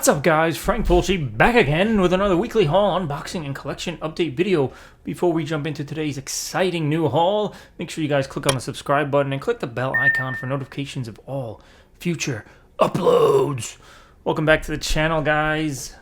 What's up guys, Frank Fulci back again with another weekly haul, unboxing, and collection update video. Before we jump into today's exciting new haul, make sure you guys click on the subscribe button and click the bell icon for notifications of all future uploads. Welcome back to the channel guys.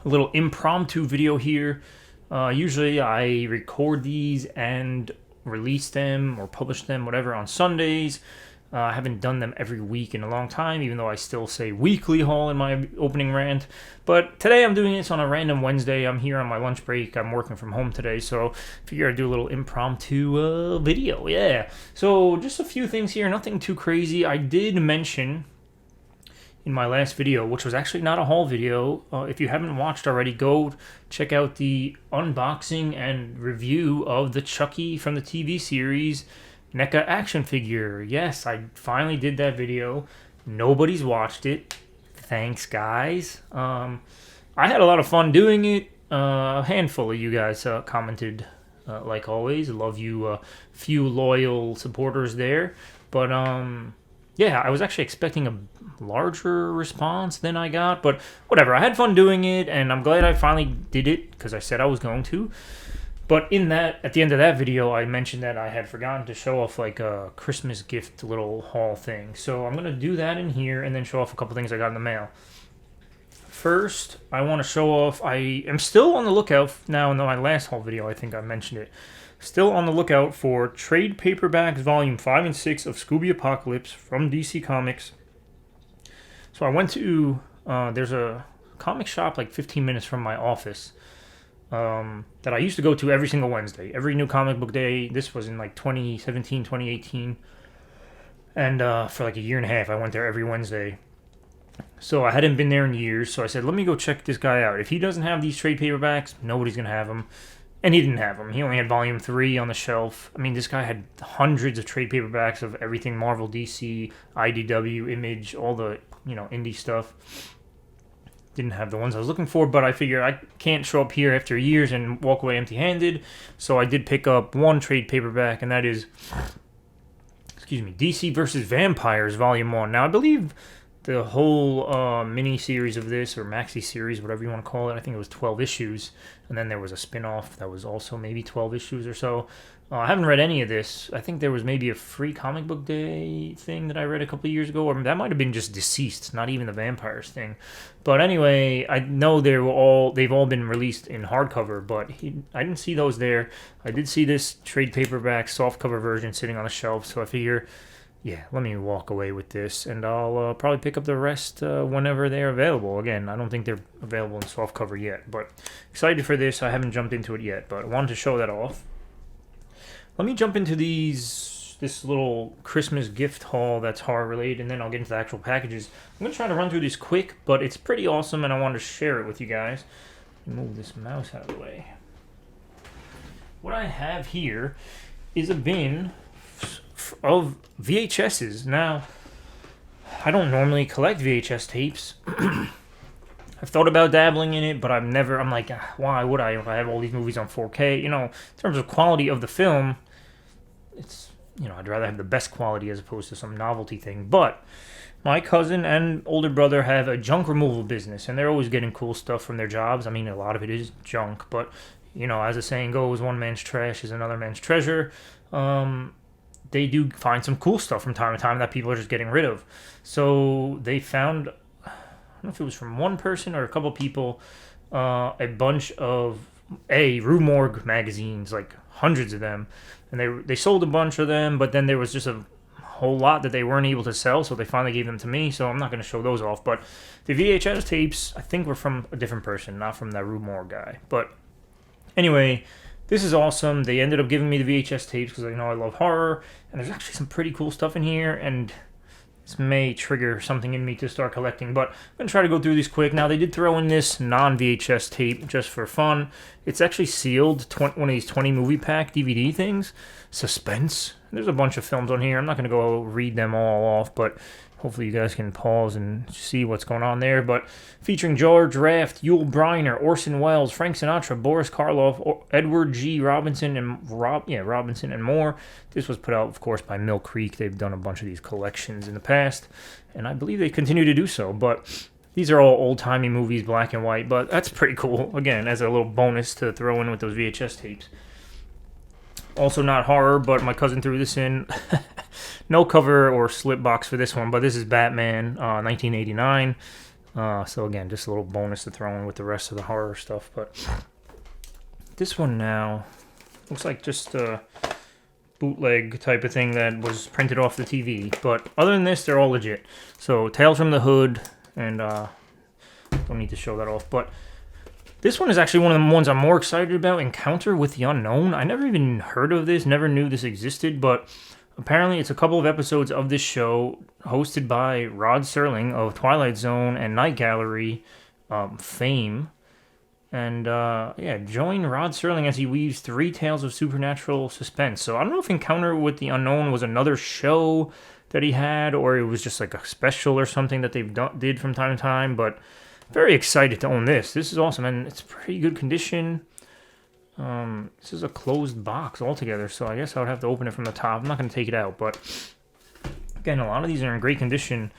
A little impromptu video here. Usually I record these and release them or publish them, whatever, on Sundays. I haven't done them every week in a long time, even though I still say weekly haul in my opening rant. But today I'm doing this on a random Wednesday. I'm here on my lunch break. I'm working from home today, so figure I'd do a little impromptu video. Yeah. So just a few things here, nothing too crazy. I did mention in my last video, which was actually not a haul video. If you haven't watched already, go check out the unboxing and review of the Chucky from the TV series NECA action figure. Yes, I finally did that video. Nobody's watched it. Thanks, guys. I had a lot of fun doing it. A handful of you guys commented, like always. Love you, few loyal supporters there. But yeah, I was actually expecting a larger response than I got. But whatever, I had fun doing it, and I'm glad I finally did it because I said I was going to. But at the end of that video, I mentioned that I had forgotten to show off like a Christmas gift little haul thing. So I'm going to do that in here and then show off a couple things I got in the mail. First, I want to show off, I am still on the lookout, now in my last haul video, I think I mentioned it. Still on the lookout for trade paperbacks volume 5 and 6 of Scooby Apocalypse from DC Comics. So I went to, there's a comic shop like 15 minutes from my office. That I used to go to every single Wednesday, every new comic book day. This was in like 2017, 2018. And for like a year and a half, I went there every Wednesday. So I hadn't been there in years, so I said, let me go check this guy out. If he doesn't have these trade paperbacks, nobody's going to have them. And he didn't have them. He only had volume 3 on the shelf. I mean, this guy had hundreds of trade paperbacks of everything Marvel, DC, IDW, Image, all the, indie stuff. Didn't have the ones I was looking for, but I figured I can't show up here after years and walk away empty-handed. So I did pick up one trade paperback, and that is, DC vs. Vampires Volume 1. Now, I believe the whole mini-series of this, or maxi-series, whatever you want to call it, I think it was 12 issues. And then there was a spin-off that was also maybe 12 issues or so. I haven't read any of this. I think there was maybe a free comic book day thing that I read a couple of years ago, or that might have been just Deceased, not even the vampires thing. But anyway, I know they've all been released in hardcover, but I didn't see those there. I did see this trade paperback softcover version sitting on a shelf, so I figure, yeah, let me walk away with this, and I'll probably pick up the rest whenever they're available. Again, I don't think they're available in softcover yet, but excited for this. I haven't jumped into it yet, but I wanted to show that off. Let me jump into this little Christmas gift haul that's horror related, and then I'll get into the actual packages. I'm going to try to run through these quick, but it's pretty awesome, and I wanted to share it with you guys. Move this mouse out of the way. What I have here is a bin of VHSs. Now, I don't normally collect VHS tapes. I've thought about dabbling in it, but I'm like, why would I if I have all these movies on 4K? In terms of quality of the film, it's, I'd rather have the best quality as opposed to some novelty thing. But my cousin and older brother have a junk removal business, and they're always getting cool stuff from their jobs. I mean, a lot of it is junk, but, as the saying goes, one man's trash is another man's treasure. They do find some cool stuff from time to time that people are just getting rid of. So they found, I don't know if it was from one person or a couple people, a bunch of Rue Morgue magazines, like hundreds of them, and they sold a bunch of them, but then there was just a whole lot that they weren't able to sell, so they finally gave them to me. So I'm not going to show those off, but the VHS tapes I think were from a different person, not from that Rue Morgue guy. But anyway, this is awesome. They ended up giving me the VHS tapes because I love horror, and there's actually some pretty cool stuff in here, and this may trigger something in me to start collecting, but I'm going to try to go through these quick. Now, they did throw in this non-VHS tape just for fun. It's actually sealed, one of these 20 movie pack DVD things. Suspense. There's a bunch of films on here. I'm not going to go read them all off, but hopefully you guys can pause and see what's going on there. But featuring George Raft, Yul Brynner, Orson Welles, Frank Sinatra, Boris Karloff, Edward G. Robinson, and Robinson and more. This was put out, of course, by Mill Creek. They've done a bunch of these collections in the past, and I believe they continue to do so. But These are all old-timey movies, black and white, but that's pretty cool. Again, as a little bonus to throw in with those VHS tapes. Also not horror, but my cousin threw this in. No cover or slip box for this one, but this is Batman, 1989. So again, just a little bonus to throw in with the rest of the horror stuff. But this one now looks like just a bootleg type of thing that was printed off the TV. But other than this, they're all legit. So Tales from the Hood, and don't need to show that off. But this one is actually one of the ones I'm more excited about, Encounter with the Unknown. I never even heard of this, never knew this existed, but apparently it's a couple of episodes of this show hosted by Rod Serling of Twilight Zone and Night Gallery fame. And yeah, join Rod Serling as he weaves 3 tales of supernatural suspense. So I don't know if Encounter with the Unknown was another show that he had, or it was just like a special or something that they've did from time to time, but very excited to own this. This is awesome, and it's pretty good condition. This is a closed box altogether, so I guess I would have to open it from the top. I'm not going to take it out, but again, a lot of these are in great condition.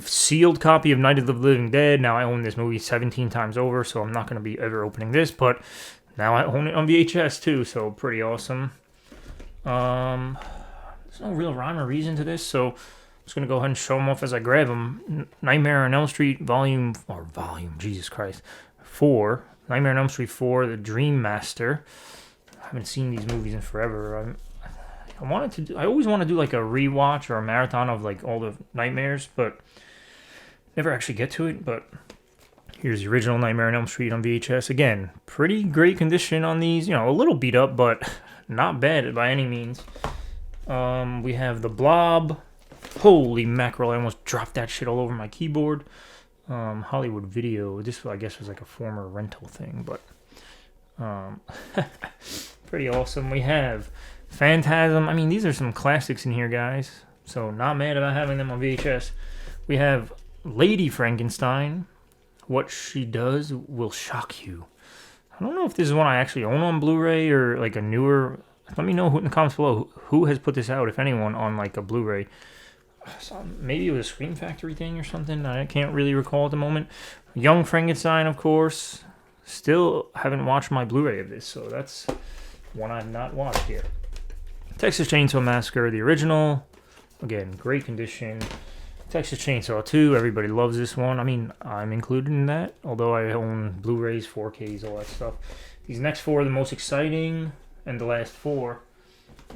Sealed copy of Night of the Living Dead. Now I own this movie 17 times over, so I'm not going to be ever opening this, but now I own it on VHS too, so pretty awesome. There's no real rhyme or reason to this, so just going to go ahead and show them off as I grab them. Nightmare on Elm Street Jesus Christ, 4. Nightmare on Elm Street 4, The Dream Master. I haven't seen these movies in forever. I always want to do like a rewatch or a marathon of like all the Nightmares, but never actually get to it. But here's the original Nightmare on Elm Street on VHS. Again, pretty great condition on these. You know, a little beat up, but not bad by any means. We have The Blob. Holy mackerel, I almost dropped that shit all over my keyboard. Hollywood Video. This, I guess, was like a former rental thing, but pretty awesome. We have Phantasm. I mean, these are some classics in here, guys, so not mad about having them on VHS. We have Lady Frankenstein. What She Does Will Shock You. I don't know if this is one I actually own on Blu-ray or like a newer. Let me know in the comments below who has put this out, if anyone, on like a Blu-ray. Maybe it was a Scream Factory thing or something. I can't really recall at the moment. Young Frankenstein, of course. Still haven't watched my Blu-ray of this, so that's one I've not watched yet. Texas Chainsaw Massacre, the original. Again, great condition. Texas Chainsaw 2, everybody loves this one. I mean, I'm included in that, although I own Blu-rays, 4Ks, all that stuff. These next 4 are the most exciting, and the last 4.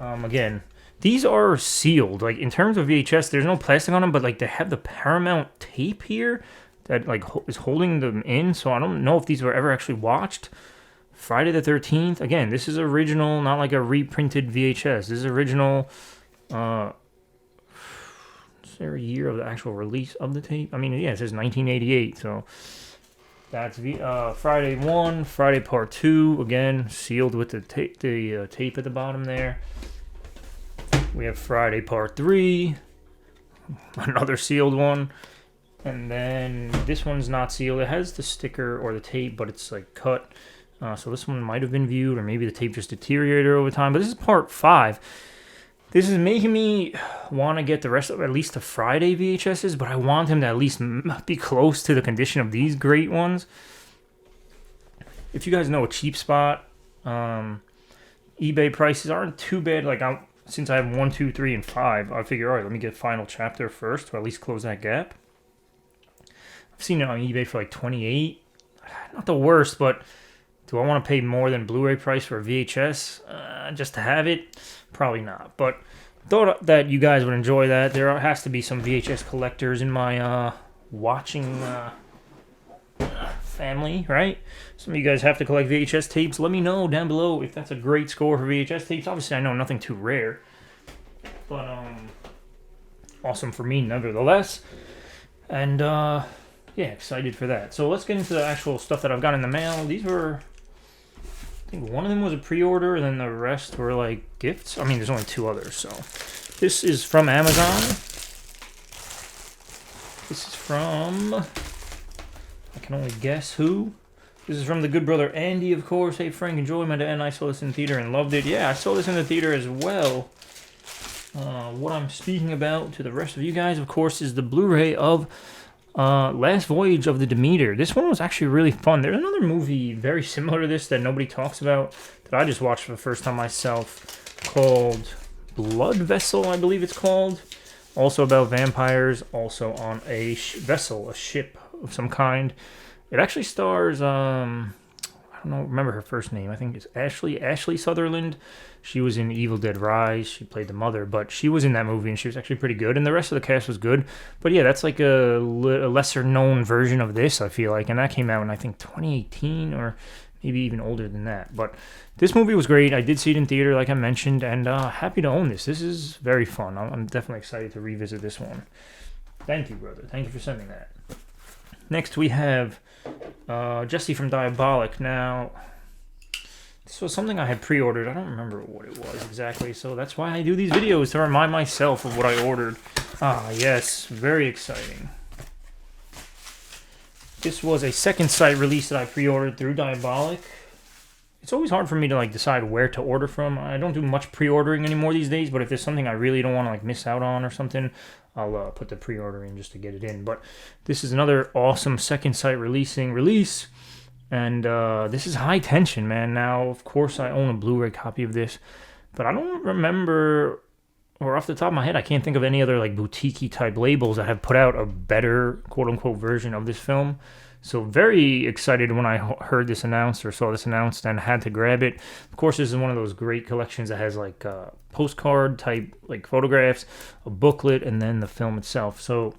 Again, these are sealed. Like, in terms of VHS, there's no plastic on them, but like they have the Paramount tape here that like is holding them in, so I don't know if these were ever actually watched. Friday the 13th. Again, this is original, not like a reprinted VHS. This is original. Is there a year of the actual release of the tape? I mean, yeah, it says 1988, so that's Friday 1, Friday Part 2. Again, sealed with the tape at the bottom there. We have Friday Part 3, another sealed one. And then this one's not sealed. It has the sticker or the tape, but it's like cut. So this one might have been viewed, or maybe the tape just deteriorated over time. But this is Part 5. This is making me want to get the rest of at least the Friday VHSs, but I want them to at least be close to the condition of these great ones. If you guys know a cheap spot, eBay prices aren't too bad. Like, since I have 1, 2, 3, and 5, I figure, all right, let me get Final Chapter first to at least close that gap. I've seen it on eBay for like 28. Not the worst, but do I want to pay more than Blu-ray price for a VHS just to have it? Probably not. But thought that you guys would enjoy that. There has to be some VHS collectors in my watching family, right? Some of you guys have to collect VHS tapes. Let me know down below if that's a great score for VHS tapes. Obviously, I know nothing too rare, but awesome for me nevertheless. And yeah, excited for that. So let's get into the actual stuff that I've got in the mail. These were, I think one of them was a pre-order, and then the rest were like gifts. I mean, there's only 2 others. So this is from Amazon. This is from, I can only guess who. This is from the good brother Andy, of course. Hey, Frank, enjoy my day. And I saw this in the theater and loved it. Yeah, I saw this in the theater as well. What I'm speaking about to the rest of you guys, of course, is the Blu-ray of Last Voyage of the Demeter. This one was actually really fun. There's another movie very similar to this that nobody talks about that I just watched for the first time myself called Blood Vessel, I believe it's called. Also about vampires, also on a vessel, a ship of some kind. It actually stars, I don't remember her first name. I think it's Ashley Sutherland. She was in Evil Dead Rise. She played the mother, but she was in that movie and she was actually pretty good. And the rest of the cast was good. But yeah, that's like a lesser known version of this, I feel like. And that came out in, I think, 2018 or maybe even older than that. But this movie was great. I did see it in theater, like I mentioned, and happy to own this. This is very fun. I'm definitely excited to revisit this one. Thank you, brother. Thank you for sending that. Next, we have Jesse from Diabolic. Now, this was something I had pre-ordered. I don't remember what it was exactly, so that's why I do these videos, to remind myself of what I ordered. Ah, yes. Very exciting. This was a second site release that I pre-ordered through Diabolic. It's always hard for me to like decide where to order from. I don't do much pre-ordering anymore these days, but if there's something I really don't want to like miss out on or something, I'll put the pre-order in just to get it in. But this is another awesome second site release, and this is High Tension, man. Now, of course, I own a Blu-ray copy of this, but I don't remember, or off the top of my head, I can't think of any other like boutique-y type labels that have put out a better quote-unquote version of this film. So very excited when I heard this announced or saw this announced and had to grab it. Of course, this is one of those great collections that has like postcard type like photographs, a booklet, and then the film itself. So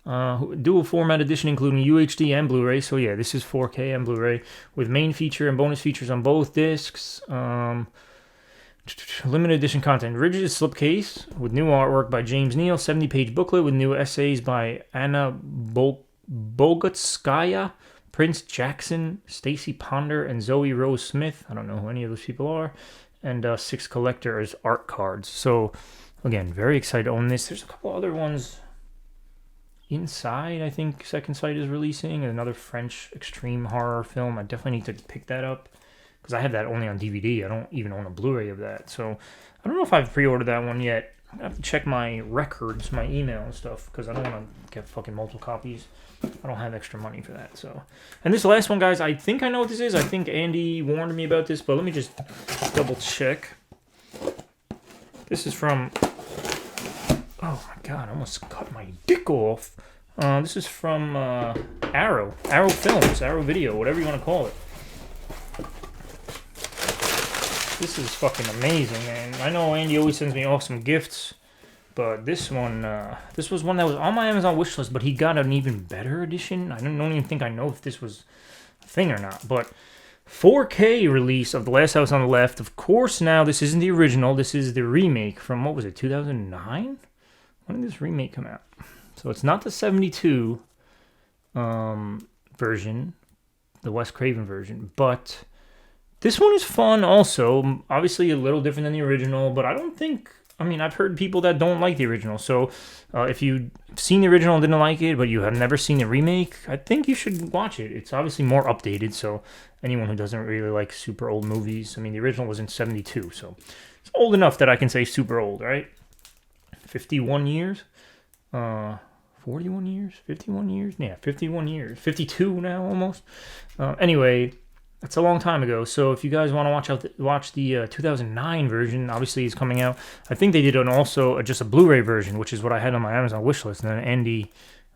dual format edition including UHD and Blu-ray. So yeah, this is 4K and Blu-ray with main feature and bonus features on both discs. Limited edition content. Rigid slipcase with new artwork by James Neal. 70-page booklet with new essays by Anna Bogutskaya, Prince Jackson, Stacy Ponder, and Zoe Rose Smith. I don't know who any of those people are. And 6 collector's art cards. So, again, very excited to own this. There's a couple other ones inside, I think Second Sight is releasing. Another French extreme horror film. I definitely need to pick that up, because I have that only on DVD. I don't even own a Blu-ray of that. So, I don't know if I've pre-ordered that one yet. I have to check my records, my email and stuff, because I don't want to get fucking multiple copies. I don't have extra money for that. So, and this last one, guys, I think I know what this is. I think Andy warned me about this, but let me just double check. This is from, oh my god, I almost cut my dick off. This is from Arrow Films, Arrow Video, whatever you want to call it. This is fucking amazing, man. I know Andy always sends me awesome gifts, but this one, this was one that was on my Amazon wishlist, but he got an even better edition. I don't even think I know if this was a thing or not, but 4K release of The Last House on the Left. Of course, now this isn't the original. This is the remake from, what was it, 2009? When did this remake come out? So it's not the 72 version, the Wes Craven version, but this one is fun also. Obviously a little different than the original, but I don't think, I mean, I've heard people that don't like the original. So if you've seen the original and didn't like it, but you have never seen the remake, I think you should watch it. It's obviously more updated, so anyone who doesn't really like super old movies, I mean, the original was in 72, so it's old enough that I can say super old, right? 51 years? 41 years? 51 years? Yeah, 51 years. 52 now, almost. Anyway, that's a long time ago, so if you guys want to watch the 2009 version, obviously it's coming out. I think they did just a Blu-ray version, which is what I had on my Amazon wishlist, and then Andy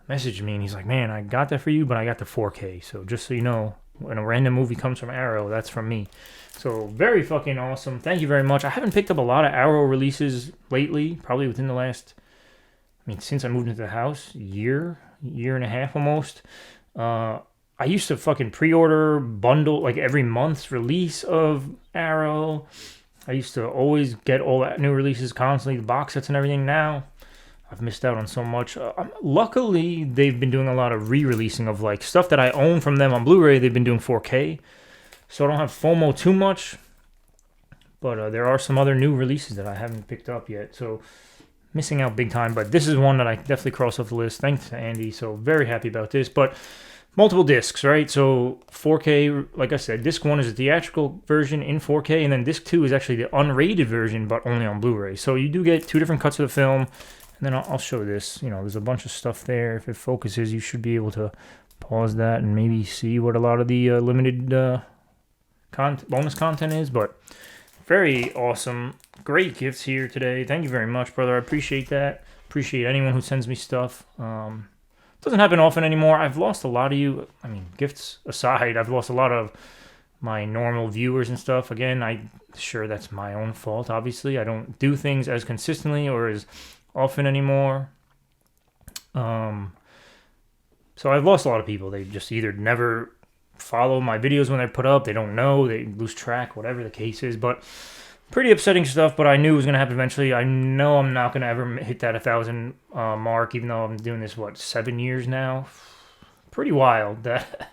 messaged me, and he's like, man, I got that for you, but I got the 4K, so just so you know, when a random movie comes from Arrow, that's from me. So very fucking awesome. Thank you very much. I haven't picked up a lot of Arrow releases lately, probably within the last, I mean, since I moved into the house, year and a half almost. I used to fucking pre-order, bundle, like every month's release of Arrow. I used to always get all that new releases constantly, the box sets and everything. Now, I've missed out on so much. Luckily, they've been doing a lot of re-releasing of like stuff that I own from them on Blu-ray. They've been doing 4K, so I don't have FOMO too much. But there are some other new releases that I haven't picked up yet, so missing out big time. But this is one that I definitely crossed off the list. Thanks to Andy, so very happy about this. But multiple discs, right? So 4K, like I said, disc 1 is a theatrical version in 4K, and then disc 2 is actually the unrated version, but only on Blu-ray. So you do get 2 different cuts of the film, And then I'll show this. You know, there's a bunch of stuff there. If it focuses, you should be able to pause that and maybe see what a lot of the limited bonus content is. But very awesome. Great gifts here today. Thank you very much, brother. I appreciate that. Appreciate anyone who sends me stuff. Doesn't happen often anymore. I've lost a lot of you. I mean, gifts aside, I've lost a lot of my normal viewers and stuff. Again, I'm sure that's my own fault, obviously. I don't do things as consistently or as often anymore. So I've lost a lot of people. They just either never follow my videos when they're put up, they don't know, they lose track, whatever the case is. But pretty upsetting stuff, but I knew it was going to happen eventually. I know I'm not going to ever hit that 1,000 mark, even though I'm doing this, 7 years now? Pretty wild that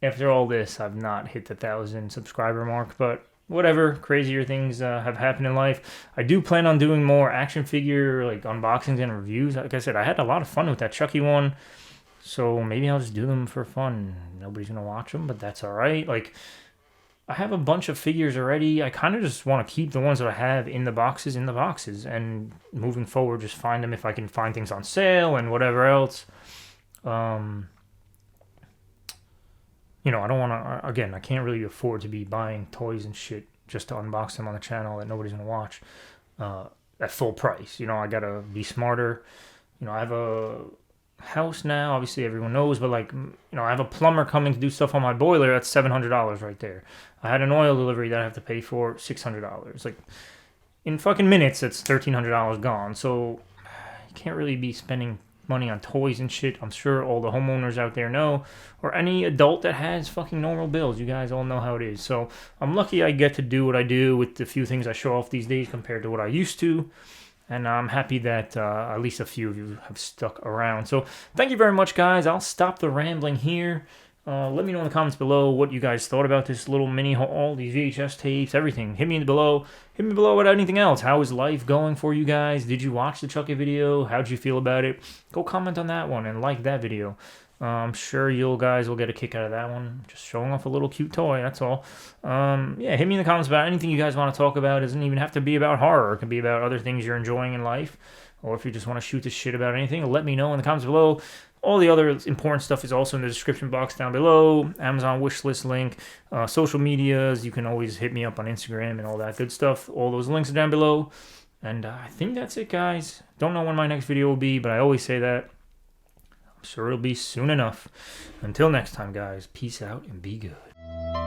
after all this, I've not hit the 1,000 subscriber mark, but whatever, crazier things have happened in life. I do plan on doing more action figure like unboxings and reviews. Like I said, I had a lot of fun with that Chucky one, so maybe I'll just do them for fun. Nobody's going to watch them, but that's all right. Like, I have a bunch of figures already. I kind of just want to keep the ones that I have in the boxes, and moving forward, just find them if I can find things on sale and whatever else. You know, I don't want to, again, I can't really afford to be buying toys and shit just to unbox them on the channel that nobody's going to watch at full price. You know, I got to be smarter. You know, I have a house now, obviously everyone knows, but like, you know, I have a plumber coming to do stuff on my boiler. That's $700 right there. I had an oil delivery that I have to pay for $600. Like, in fucking minutes, that's $1,300 gone. So you can't really be spending money on toys and shit. I'm sure all the homeowners out there know, or any adult that has fucking normal bills. You guys all know how it is. So I'm lucky I get to do what I do with the few things I show off these days compared to what I used to. And I'm happy that at least a few of you have stuck around. So thank you very much, guys. I'll stop the rambling here. Let me know in the comments below what you guys thought about this little mini haul, these VHS tapes, everything. Hit me below. Hit me below with anything else. How is life going for you guys? Did you watch the Chucky video? How'd you feel about it? Go comment on that one and like that video. I'm sure you guys will get a kick out of that one. Just showing off a little cute toy, that's all. Yeah, hit me in the comments about anything you guys want to talk about. It doesn't even have to be about horror. It can be about other things you're enjoying in life. Or if you just want to shoot the shit about anything, let me know in the comments below. All the other important stuff is also in the description box down below. Amazon wishlist link, social medias. You can always hit me up on Instagram and all that good stuff. All those links are down below. And I think that's it, guys. Don't know when my next video will be, but I always say that. I'm sure it'll be soon enough. Until next time, guys. Peace out and be good.